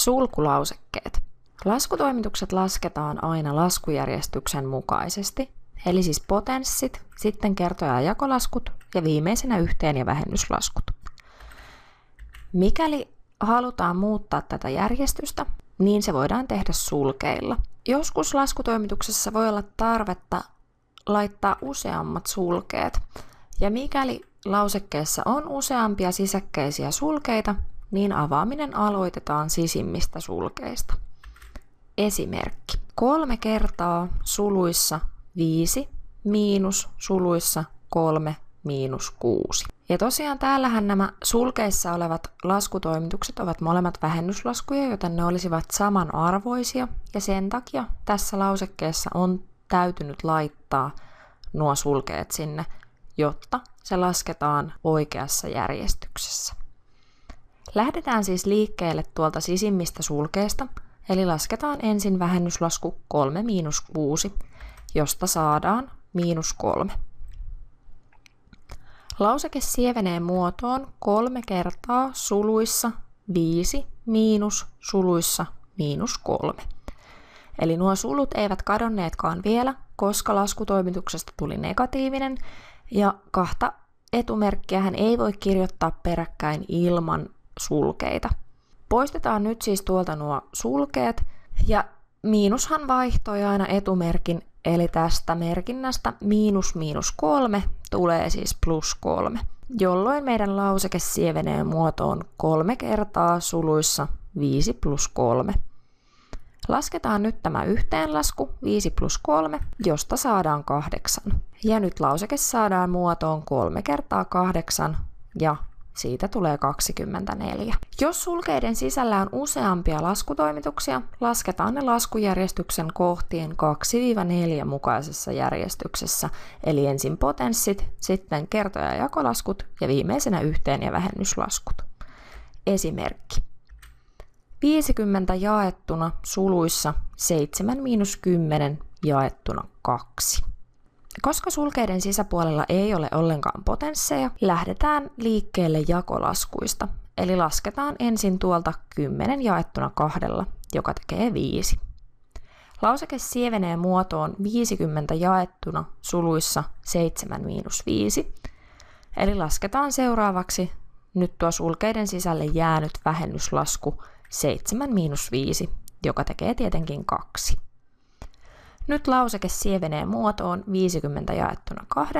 Sulkulausekkeet. Laskutoimitukset lasketaan aina laskujärjestyksen mukaisesti, eli siis potenssit, sitten kerto- ja jakolaskut ja viimeisenä yhteen- ja vähennyslaskut. Mikäli halutaan muuttaa tätä järjestystä, niin se voidaan tehdä sulkeilla. Joskus laskutoimituksessa voi olla tarvetta laittaa useammat sulkeet, ja mikäli lausekkeessa on useampia sisäkkäisiä sulkeita, niin avaaminen aloitetaan sisimmistä sulkeista. Esimerkki. 3 kertaa suluissa 5 miinus suluissa 3 miinus 6. Ja tosiaan täällähän nämä sulkeissa olevat laskutoimitukset ovat molemmat vähennyslaskuja, joten ne olisivat samanarvoisia, ja sen takia tässä lausekkeessa on täytynyt laittaa nuo sulkeet sinne, jotta se lasketaan oikeassa järjestyksessä. Lähdetään siis liikkeelle tuolta sisimmistä sulkeista, eli lasketaan ensin vähennyslasku 3 miinus 6, josta saadaan miinus 3. Lauseke sievenee muotoon 3 kertaa suluissa 5 miinus suluissa miinus 3. Eli nuo sulut eivät kadonneetkaan vielä, koska laskutoimituksesta tuli negatiivinen, ja kahta etumerkkiähän ei voi kirjoittaa peräkkäin ilman sulkeita. Poistetaan nyt siis tuolta nuo sulkeet, ja miinushan vaihtoi aina etumerkin, eli tästä merkinnästä miinus miinus 3 tulee siis plus 3, jolloin meidän lauseke sievenee muotoon 3 kertaa suluissa 5 plus 3. Lasketaan nyt tämä yhteenlasku 5 plus 3, josta saadaan 8. Ja nyt lauseke saadaan muotoon 3 kertaa 8 ja siitä tulee 24. Jos sulkeiden sisällä on useampia laskutoimituksia, lasketaan ne laskujärjestyksen kohtien 2-4 mukaisessa järjestyksessä, eli ensin potenssit, sitten kerto- ja jakolaskut ja viimeisenä yhteen- ja vähennyslaskut. Esimerkki. 50 jaettuna suluissa 7 miinus 10 jaettuna 2. Koska sulkeiden sisäpuolella ei ole ollenkaan potensseja, lähdetään liikkeelle jakolaskuista, eli lasketaan ensin tuolta 10 jaettuna 2, joka tekee 5. Lauseke sievenee muotoon 50 jaettuna suluissa 7 miinus 5, eli lasketaan seuraavaksi nyt tuo sulkeiden sisälle jäänyt vähennyslasku 7 miinus 5, joka tekee tietenkin 2. Nyt lauseke sievenee muotoon 50 jaettuna 2,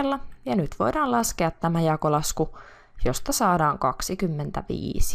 ja nyt voidaan laskea tämä jakolasku, josta saadaan 25.